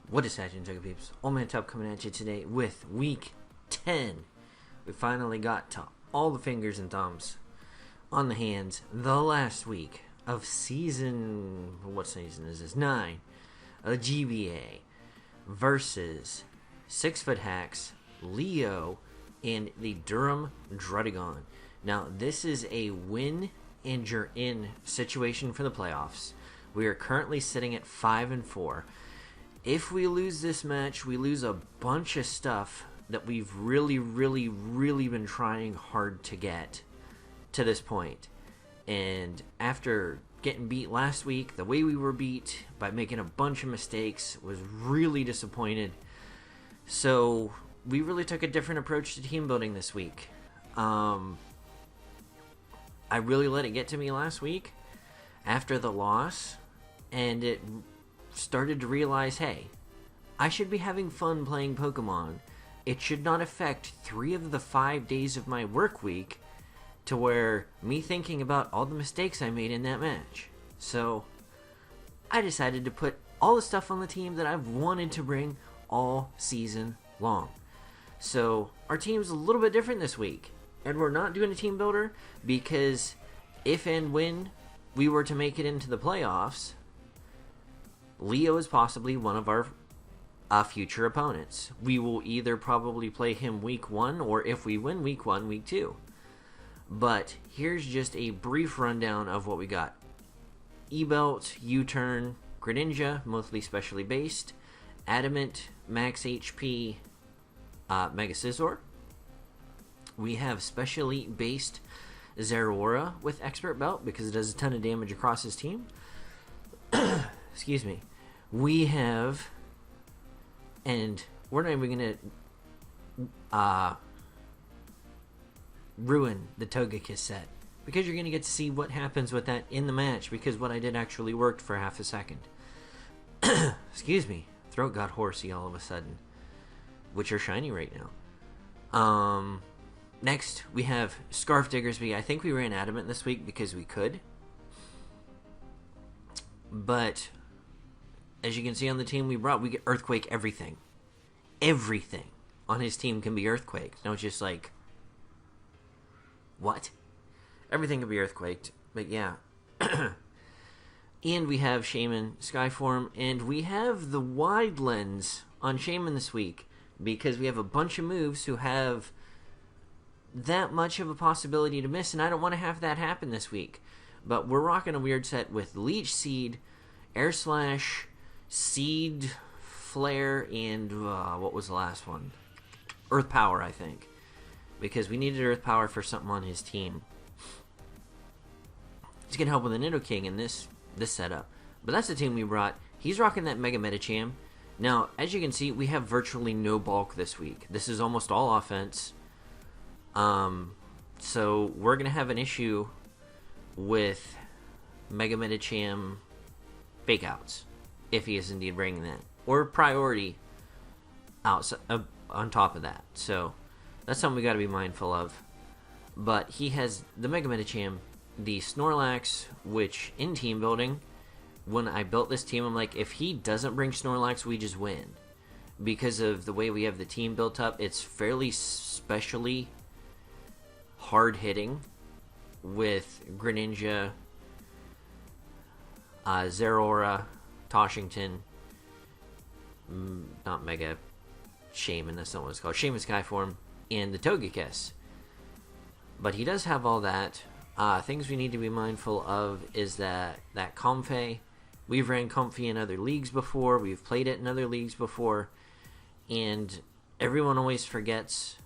What is happening, Jugga Peeps? Oldmantup coming at you today with Week 10. We finally got to all the fingers and thumbs on the hands the last week of season... What season is this? 9. A GBA versus 6-Foot Hacks, Leo, and the Durham Druddigons. Now, this is a win and you're in situation for the playoffs. We are currently sitting at 5-4. If we lose this match, we lose a bunch of stuff that we've really been trying hard to get to this point. And after getting beat last week, the way we were beat by making a bunch of mistakes, was really disappointed. So we really took a different approach to team building this week. I really let it get to me last week after the loss, and it started to realize, hey, I should be having fun playing Pokemon. It should not affect 3 of the 5 days of my work week to where me thinking about all the mistakes I made in that match. So I decided to put all the stuff on the team that I've wanted to bring all season long. So our team's a little bit different this week, and we're not doing a team builder because if and when we were to make it into the playoffs, Leo is possibly one of our future opponents. We will either probably play him week 1, or if we win week 1, week 2. But here's just a brief rundown of what we got. E-Belt, U-Turn, Greninja, mostly specially based, Adamant, Max HP, Mega Scizor. We have specially based Zeraora with Expert Belt because it does a ton of damage across his team. Excuse me. We have, and we're not even going to ruin the Togekiss set, because you're going to get to see what happens with that in the match, because what I did actually worked for half a second. Excuse me. Throat got horsey all of a sudden, which are shiny right now. Next, we have Scarf Diggersby. I think we ran Adamant this week because we could. But as you can see on the team we brought, we get Earthquake everything. Everything on his team can be Earthquake. No, it's just like, what? Everything can be Earthquaked. But yeah. And we have Shaman Skyform, and we have the Wide Lens on Shaman this week because we have a bunch of moves who have that much of a possibility to miss, and I don't want to have that happen this week. But we're rocking a weird set with Leech Seed, Air Slash, Seed, Flare, and what was the last one? Earth Power, I think. Because we needed Earth Power for something on his team. He's going to help with the Nidoking in this setup. But that's the team we brought. He's rocking that Mega Medicham. Now, as you can see, we have virtually no bulk this week. This is almost all offense. So we're going to have an issue with Mega Medicham fake outs, if he is indeed bringing that, or priority outside, on top of that. So that's something we got to be mindful of. But he has the Mega Medicham, the Snorlax, which in team building, when I built this team, I'm like, if he doesn't bring Snorlax, we just win. Because of the way we have the team built up, it's fairly specially hard hitting with Greninja, Zeraora, Toshington, not Mega Shaman, that's not what it's called, Shaman Skyform, and the Togekiss. But he does have all that. Things we need to be mindful of is that Comfey, we've ran Comfey in other leagues before, we've played it in other leagues before, and everyone always forgets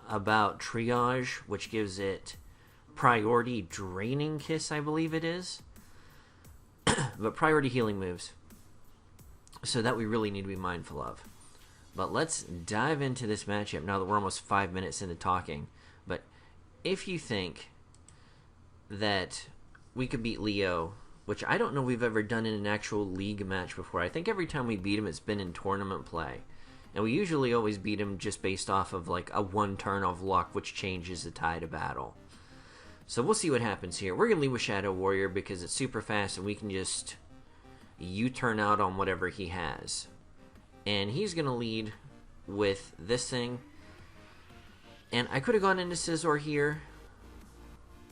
about Triage, which gives it priority Draining Kiss, I believe it is. But priority healing moves. So that we really need to be mindful of. But let's dive into this matchup now that we're almost 5 minutes into talking. But if you think that we could beat Leo, which I don't know we've ever done in an actual league match before. I think every time we beat him, it's been in tournament play. And we usually always beat him just based off of like a 1 turn of luck, which changes the tide of battle. So we'll see what happens here. We're going to leave with Shadow Warrior because it's super fast and we can just U-turn out on whatever he has. And he's going to lead with this thing. And I could have gone into Scizor here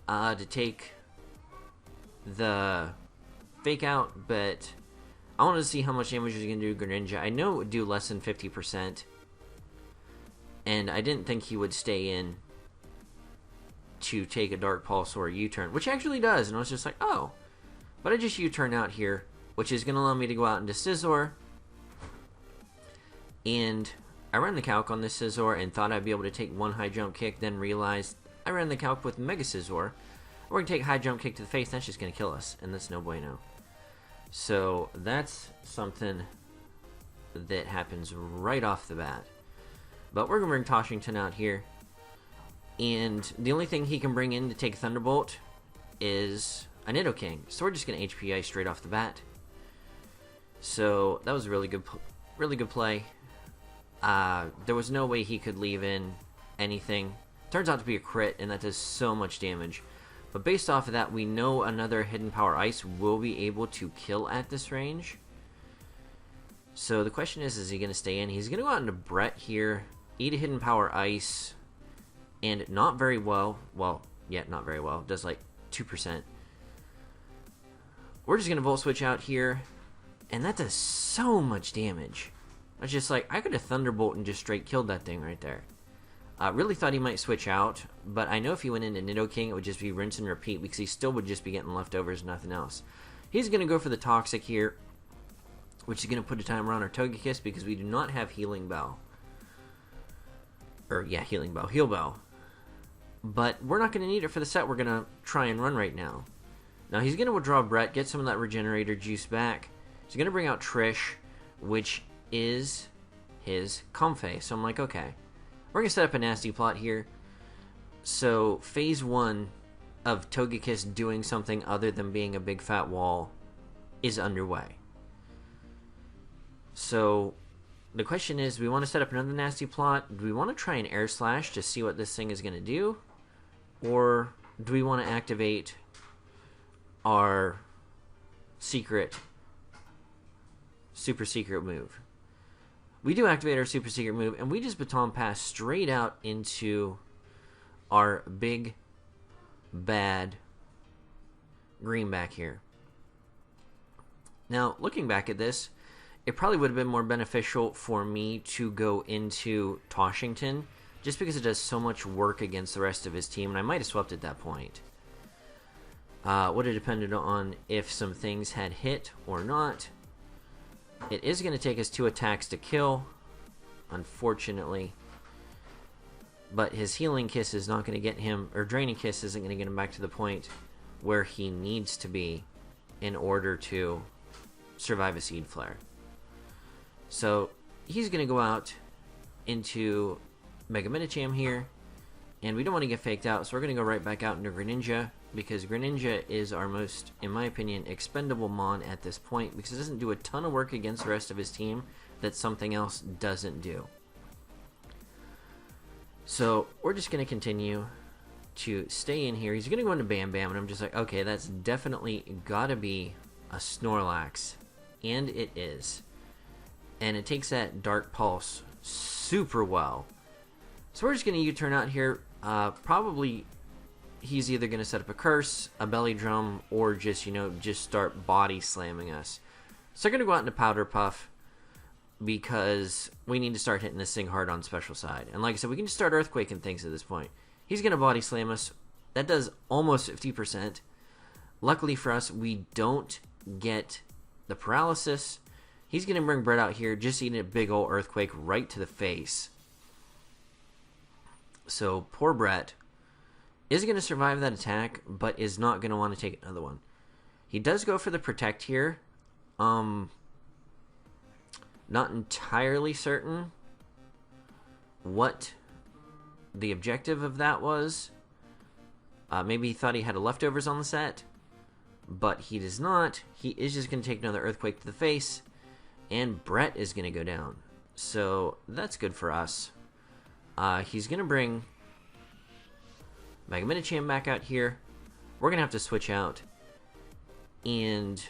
to take the fake out, but I wanted to see how much damage he's going to do Greninja. I know it would do less than 50%, and I didn't think he would stay in to take a Dark Pulse or a U-turn, which actually does, and I was just like, oh. But I just U-turn out here, which is going to allow me to go out into Scizor, and I ran the calc on this Scizor and thought I'd be able to take one high jump kick, then realized I ran the calc with Mega Scizor. We're going to take high jump kick to the face, that's just going to kill us, and that's no bueno. So that's something that happens right off the bat. But we're going to bring Toshington out here, and the only thing he can bring in to take Thunderbolt is a Nidoking. So we're just going to HPI straight off the bat. So that was a really good play. There was no way he could leave in anything. Turns out to be a crit, and that does so much damage. But based off of that, we know another Hidden Power Ice will be able to kill at this range. So the question is he going to stay in? He's going to go out into Brett here, eat a Hidden Power Ice, and not very well. Well, yeah, not very well. Does like 2%. We're just going to Volt Switch out here, and that does so much damage. I was just like, I could have Thunderbolt and just straight killed that thing right there. Really thought he might switch out, but I know if he went into Nidoking, it would just be rinse and repeat because he still would just be getting leftovers, nothing else. He's going to go for the Toxic here, which is going to put a timer on our Togekiss because we do not have Healing Bell. Or, yeah, Healing Bell. Heal Bell. But we're not going to need it for the set we're going to try and run right now. Now, he's going to withdraw Brett, get some of that Regenerator juice back. He's going to bring out Trish, which is his Comfey. So I'm like, okay. We're going to set up a nasty plot here. So, phase 1 of Togekiss doing something other than being a big fat wall is underway. So, the question is, do we want to set up another nasty plot? Do we want to try an Air Slash to see what this thing is going to do? Or do we want to activate our super secret move? We do activate our super secret move, and we just baton pass straight out into our big, bad greenback here. Now, looking back at this, it probably would have been more beneficial for me to go into Toshington, just because it does so much work against the rest of his team, and I might have swept at that point. Would have depended on if some things had hit or not. It is going to take us 2 attacks to kill, unfortunately. But his Healing Kiss is not going to get him, or Draining Kiss isn't going to get him back to the point where he needs to be in order to survive a Seed Flare. So he's going to go out into Mega Medicham here, and we don't want to get faked out, so we're going to go right back out into Greninja, because Greninja is our most, in my opinion, expendable Mon at this point, because it doesn't do a ton of work against the rest of his team that something else doesn't do. So we're just going to continue to stay in here. He's going to go into Bam Bam, and I'm just like, okay, that's definitely got to be a Snorlax, and it is. And it takes that Dark Pulse super well. So we're just going to U-turn out here. Probably he's either going to set up a Curse, a Belly Drum, or just, just start body slamming us. So they're going to go out into Powder Puff because we need to start hitting this thing hard on Special Side. And like I said, we can just start Earthquaking things at this point. He's going to body slam us. That does almost 50%. Luckily for us, we don't get the paralysis. He's going to bring Brett out here, just eating a big old Earthquake right to the face. So poor Brett is going to survive that attack, but is not going to want to take another one. He does go for the Protect here. Not entirely certain what the objective of that was. Maybe he thought he had a leftovers on the set, but he does not. He is just going to take another Earthquake to the face, and Brett is going to go down. So that's good for us. He's going to bring Mega Medicham back out here. We're going to have to switch out. And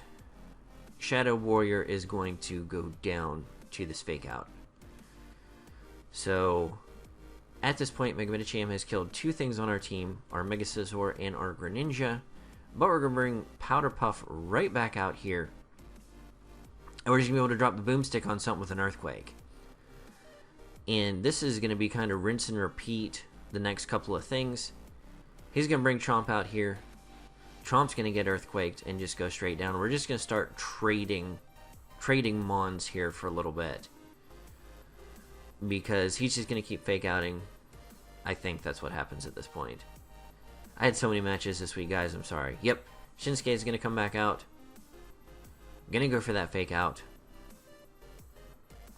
Shadow Warrior is going to go down to this fake out. So at this point, Mega Medicham has killed 2 things on our team, our Mega Scizor and our Greninja. But we're going to bring Powder Puff right back out here. And we're just going to be able to drop the Boomstick on something with an Earthquake. And this is going to be kind of rinse and repeat the next couple of things. He's going to bring Chomp out here. Chomp's going to get Earthquaked and just go straight down. We're just going to start trading Mons here for a little bit. Because he's just going to keep fake outing. I think that's what happens at this point. I had so many matches this week, guys. I'm sorry. Yep. Shinsuke is going to come back out. I'm going to go for that fake out.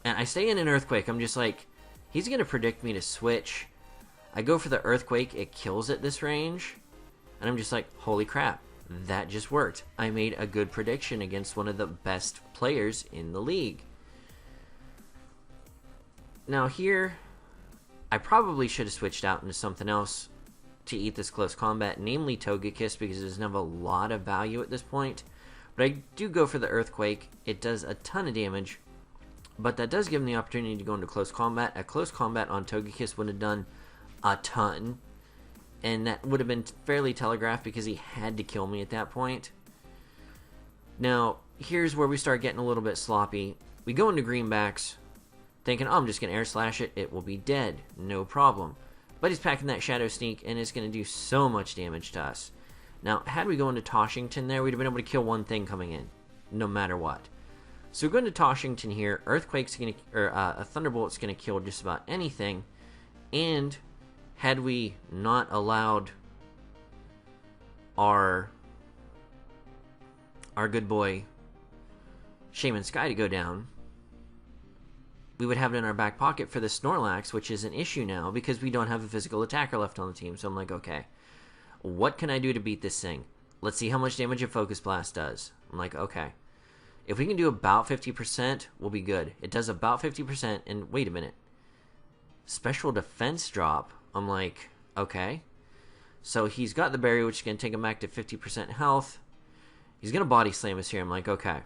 And I stay in an Earthquake. I'm just like, he's going to predict me to switch. I go for the Earthquake. It kills at this range. And I'm just like, holy crap. That just worked. I made a good prediction against one of the best players in the league. Now here, I probably should have switched out into something else to eat this close combat, namely Togekiss, because it doesn't have a lot of value at this point. But I do go for the Earthquake. It does a ton of damage, but that does give him the opportunity to go into close combat. A close combat on Togekiss would have done a ton, and that would have been fairly telegraphed because he had to kill me at that point. Now, here's where we start getting a little bit sloppy. We go into Greenbacks, thinking, oh, I'm just going to Air Slash it. It will be dead. No problem. But he's packing that Shadow Sneak, and it's going to do so much damage to us. Now, had we go into Toshington there, we'd have been able to kill one thing coming in, no matter what. So we go into Toshington here. Earthquake's going to, or a Thunderbolt's going to kill just about anything. And had we not allowed our good boy Shaman Sky to go down, we would have it in our back pocket for the Snorlax, which is an issue now because we don't have a physical attacker left on the team. So I'm like, okay, what can I do to beat this thing? Let's see how much damage a Focus Blast does. I'm like, okay, if we can do about 50%, we'll be good. It does about 50%, and wait a minute. Special Defense drop. I'm like, okay. So he's got the Berry, which is going to take him back to 50% health. He's going to Body Slam us here. I'm like, okay.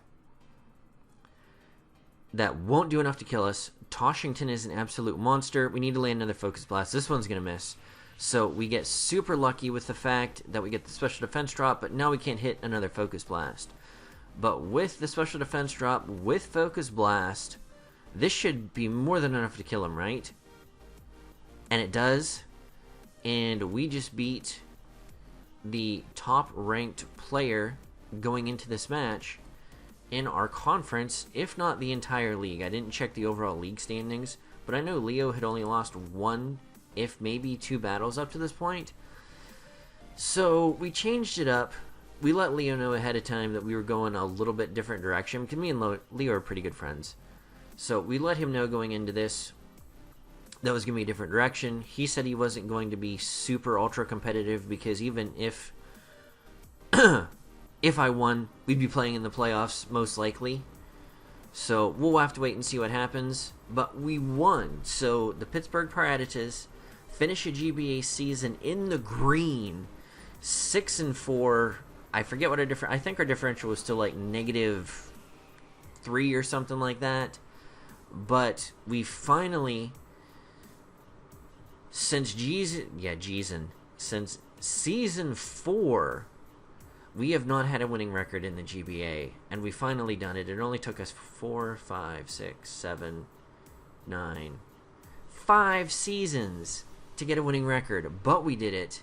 That won't do enough to kill us. Toshington is an absolute monster. We need to land another Focus Blast. This one's going to miss. So we get super lucky with the fact that we get the Special Defense drop, but now we can't hit another Focus Blast. But with the Special Defense drop, with Focus Blast, this should be more than enough to kill him, right? And it does. And we just beat the top-ranked player going into this match in our conference, if not the entire league. I didn't check the overall league standings, but I know Leo had only lost 1, if maybe 2 battles up to this point. So we changed it up. We let Leo know ahead of time that we were going a little bit different direction, because me and Leo are pretty good friends. So we let him know going into this that was going to be a different direction. He said he wasn't going to be super ultra competitive, because even if if I won, we'd be playing in the playoffs, most likely. So we'll have to wait and see what happens. But we won. So the Pittsburgh Pirattatas finish a GBA season in the green, 6-4. I forget what I think our differential was still like -3 or something like that. But we finally, since season 4, we have not had a winning record in the GBA, and we finally done it. It only took us 4, 5, 6, 7, 9, 5 seasons to get a winning record, but we did it,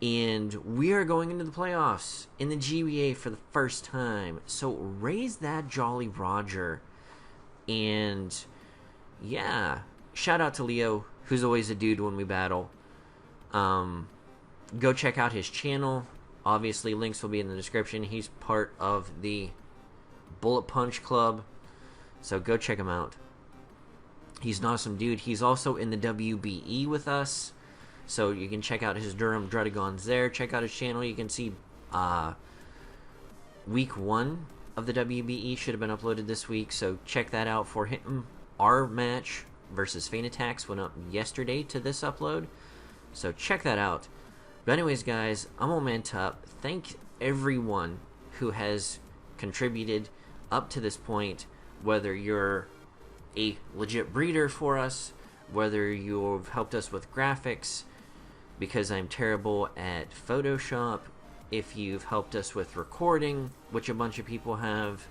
and we are going into the playoffs in the GBA for the first time. So raise that Jolly Roger, and yeah, shout out to Leo, who's always a dude when we battle. Go check out his channel. Obviously, links will be in the description. He's part of the Bullet Punch Club, so go check him out. He's an awesome dude. He's also in the WBE with us, so you can check out his Durham Druddigons there. Check out his channel. You can see week 1 of the WBE should have been uploaded this week, so check that out for him. Our match versus Feint Attacks went up yesterday to this upload, so check that out. But anyways, guys, I'm Oldmantup. Thank everyone who has contributed up to this point, whether you're a legit breeder for us, whether you've helped us with graphics, because I'm terrible at Photoshop, if you've helped us with recording, which a bunch of people have,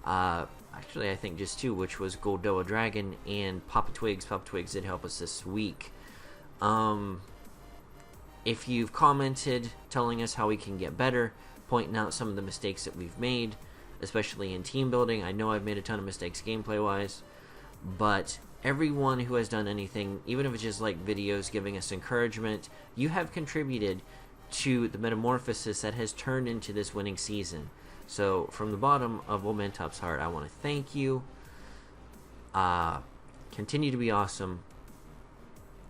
actually I think just two, which was Goldoa Dragon and Papa Twigs. Papa Twigs did help us this week. If you've commented telling us how we can get better, pointing out some of the mistakes that we've made, especially in team building. I know I've made a ton of mistakes gameplay wise, but everyone who has done anything, even if it's just like videos giving us encouragement, you have contributed to the metamorphosis that has turned into this winning season. So from the bottom of Oldmantup's heart, I want to thank you. Continue to be awesome,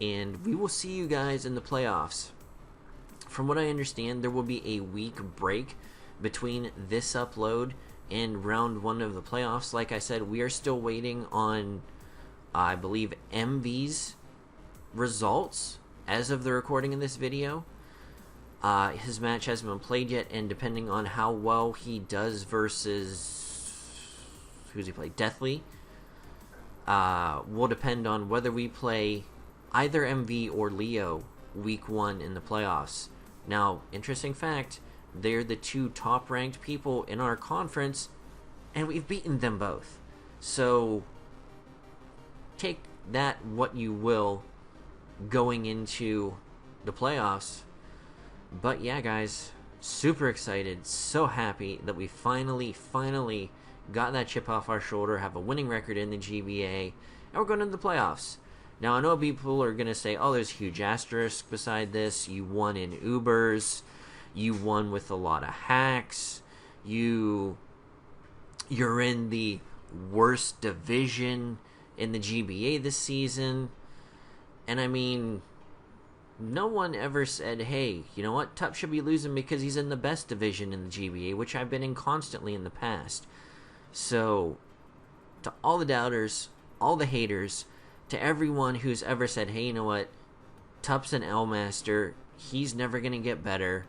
and we will see you guys in the playoffs. From what I understand, there will be a week break between this upload and round 1 of the playoffs. Like I said, we are still waiting on, I believe, MV's results as of the recording of this video. His match hasn't been played yet, and depending on how well he does versus, who's he play, Deathly, will depend on whether we play either MV or Leo week 1 in the playoffs. Now, interesting fact, they're the 2 top-ranked people in our conference, and we've beaten them both. So, take that what you will going into the playoffs. But yeah, guys, super excited, so happy that we finally got that chip off our shoulder, have a winning record in the GBA, and we're going into the playoffs. Now, I know people are going to say, oh, there's a huge asterisk beside this. You won in Ubers. You won with a lot of hacks. You're in the worst division in the GBA this season. And I mean, no one ever said, hey, you know what? Tup should be losing because he's in the best division in the GBA, which I've been in constantly in the past. So, to all the doubters, all the haters, to everyone who's ever said, hey, you know what, Tup's an L-Master, he's never going to get better.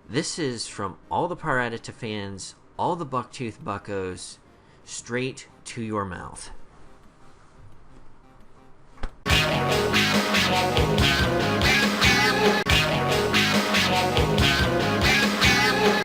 This is from all the Pirattata fans, all the Bucktooth buckos, straight to your mouth.